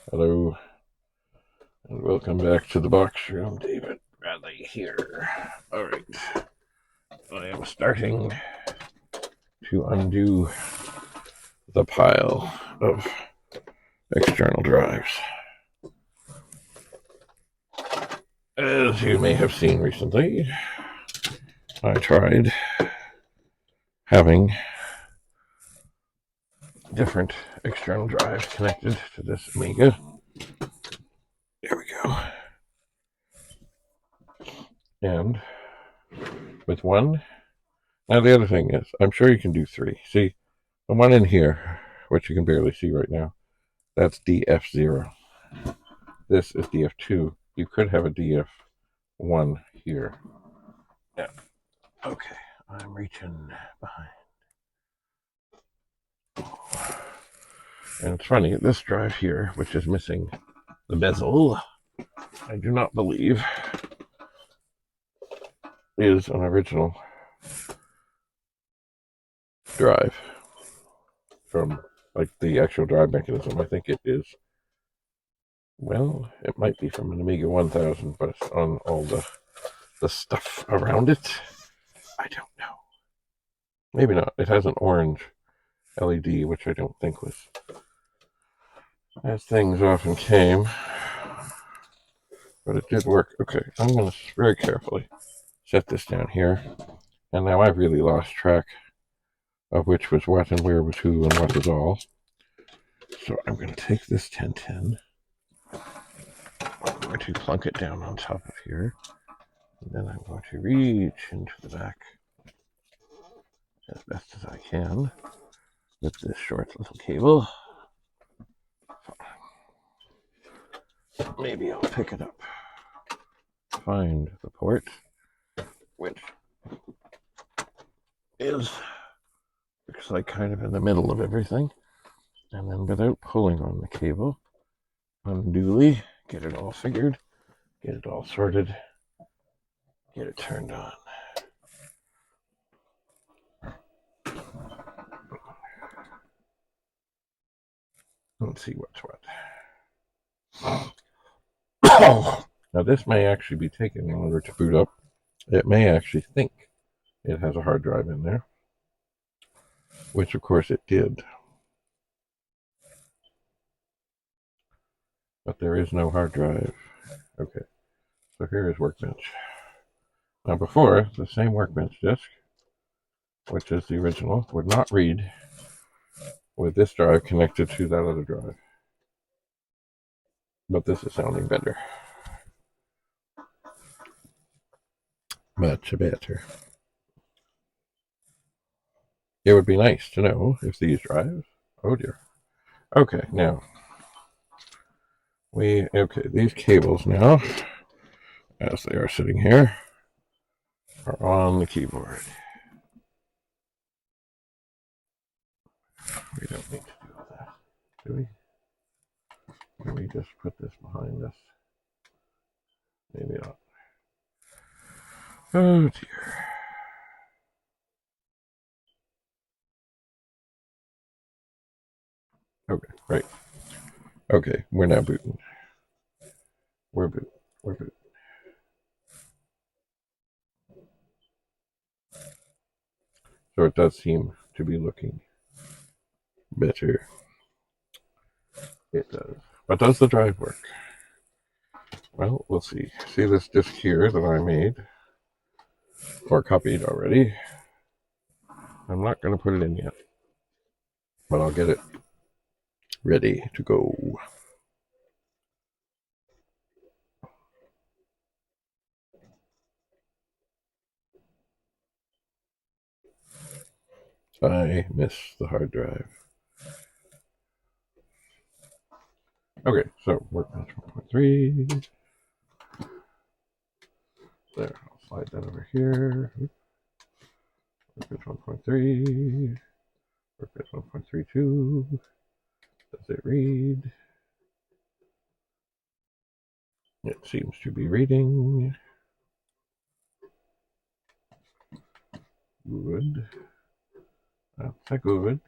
Hello, and welcome back to the box room. David Bradley here. Alright, I am starting to undo the pile of external drives. As you may have seen recently, I tried having different external drives connected to this Amiga. There we go. And with one, now the other thing is, I'm sure you can do three. See, the one in here, which you can barely see right now, that's DF0. This is DF2. You could have a DF1 here. Yeah. Okay, I'm reaching behind. And it's funny, this drive here, which is missing the bezel, I do not believe is an original drive from like the actual drive mechanism. I think it is, well, it might be from an Amiga 1000, but it's on all the stuff around it. I don't know. Maybe not. It has an orange LED, which I don't think was as things often came, but it did work. Okay, I'm going to very carefully set this down here, and now I've really lost track of which was what and where was who and what was all. So I'm going to take this 1010, I'm going to plunk it down on top of here, and then I'm going to reach into the back as best as I can with this short little cable. Maybe I'll pick it up, find the port, which is looks like kind of in the middle of everything, and then without pulling on the cable unduly, get it all figured, get it all sorted, get it turned on. Let's see what's what. Now this may actually be taken in order to boot up. It may actually think it has a hard drive in there, which of course it did. But there is no hard drive. Okay, so here is Workbench. Now before, the same Workbench disk, which is the original, would not read with this drive connected to that other drive. But this is sounding better. Much better. It would be nice to know if these drives, oh dear. Okay, now, these cables now, as they are sitting here, are on the keyboard. We don't need to do that, do we? Can we just put this behind us? Maybe not. Oh dear. Okay, right. Okay, we're now booting. We're booting. We're booting. So it does seem to be looking better. It does. But does the drive work? Well, we'll see. See this disk here that I made or copied already? I'm not going to put it in yet, but I'll get it ready to go. I miss the hard drive. Okay, so Workbench 1.3. There, I'll slide that over here. Workbench 1.3. Workbench 1.32. Does it read? It seems to be reading. Good. That's a good.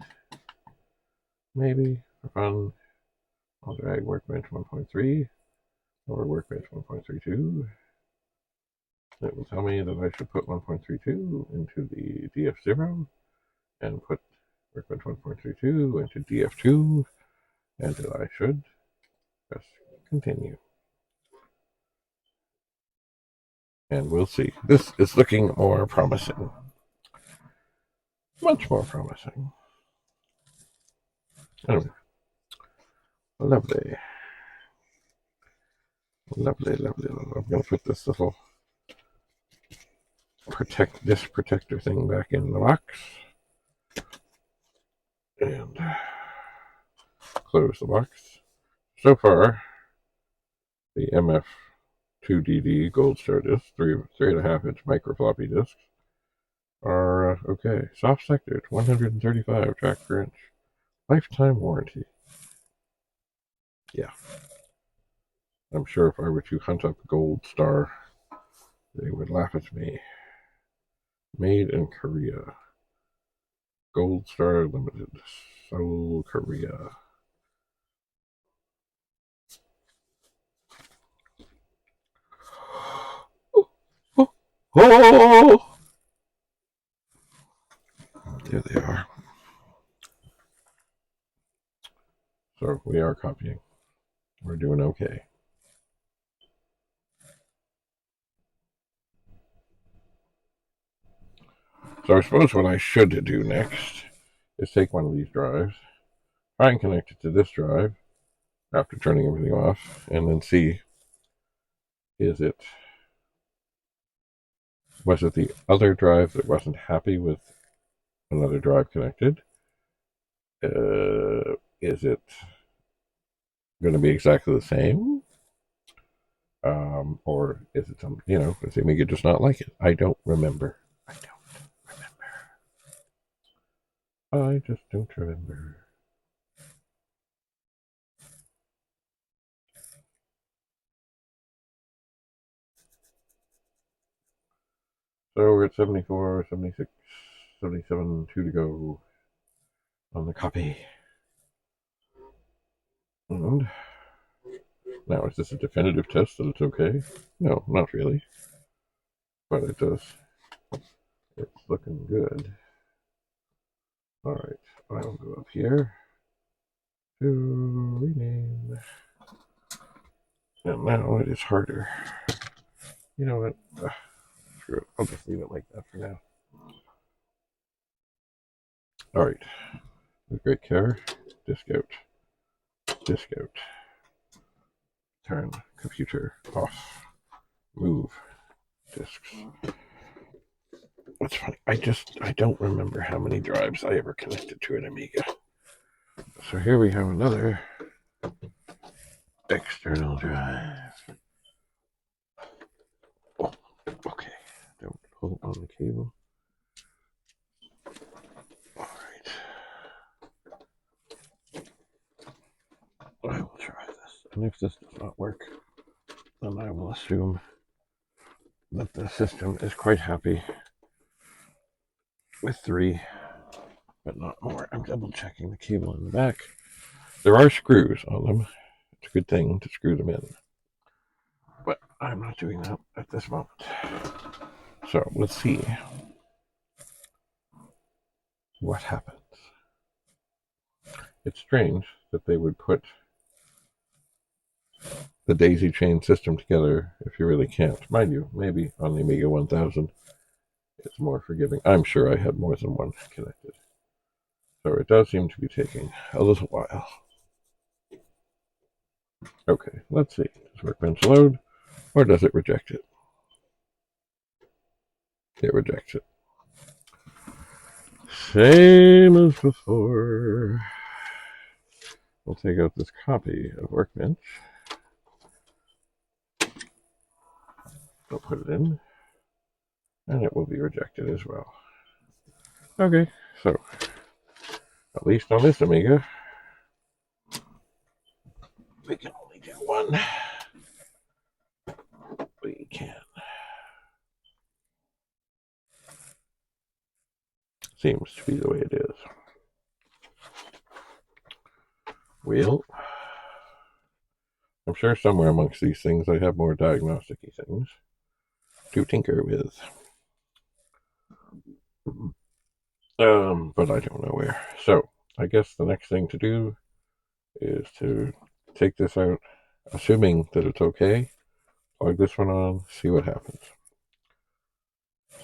Maybe for fun. I'll drag workbench 1.3 over workbench 1.32. It will tell me that I should put 1.32 into the DF0 and put workbench 1.32 into DF2, and that I should press continue. And we'll see. This is looking more promising. Much more promising. Anyway, lovely. Lovely, lovely, lovely. I'm going to put this little disk protector thing back in the box. And close the box. So far, the MF2DD Gold Star disc, 3.5-inch micro floppy disks, are okay. Soft sector, 135 track per inch. Lifetime warranty. Yeah. I'm sure if I were to hunt up Gold Star, they would laugh at me. Made in Korea. Gold Star Limited. Seoul, Korea. Oh! There they are. So we are copying. We're doing okay. So I suppose what I should do next is take one of these drives, try and connect it to this drive after turning everything off, and then see, was it the other drive that wasn't happy with another drive connected? Is it going to be exactly the same? Or is it something, does the Amiga just not like it? I don't remember. I just don't remember. So we're at 74, 76, 77, 2 to go on the copy. And now, is this a definitive test that it's okay? No, not really. But it does. It's looking good. Alright, I'll go up here to rename. And now it is harder. You know what? Screw it. I'll just leave it like that for now. Alright. With great care, disk out. Disk out. Turn computer off. Move disks. What's funny, I don't remember how many drives I ever connected to an Amiga. So here we have another external drive. Oh, okay. Don't pull on the cable. Alright. I will try this. And if this does not work, then I will assume that the system is quite happy with 3, but not more. I'm double checking the cable in the back. There are screws on them. It's a good thing to screw them in. But I'm not doing that at this moment. So let's see what happens. It's strange that they would put the daisy chain system together if you really can't. Mind you, maybe on the Amiga 1000 it's more forgiving. I'm sure I had more than one connected. So it does seem to be taking a little while. Okay, let's see. Does Workbench load, or does it reject it? It rejects it. Same as before. We'll take out this copy of Workbench. We'll put it in, and it will be rejected as well. Okay, so at least on this Amiga, we can only do one. We can. Seems to be the way it is. Well, I'm sure somewhere amongst these things I have more diagnostic-y things to tinker with. But I don't know where. So I guess the next thing to do is to take this out, assuming that it's okay, plug this one on, see what happens.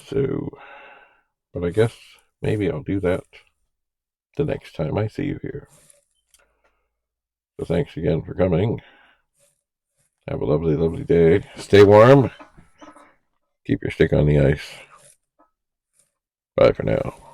So, but I guess maybe I'll do that the next time I see you here. So thanks again for coming. Have a lovely, lovely day. Stay warm. Keep your stick on the ice. Bye for now.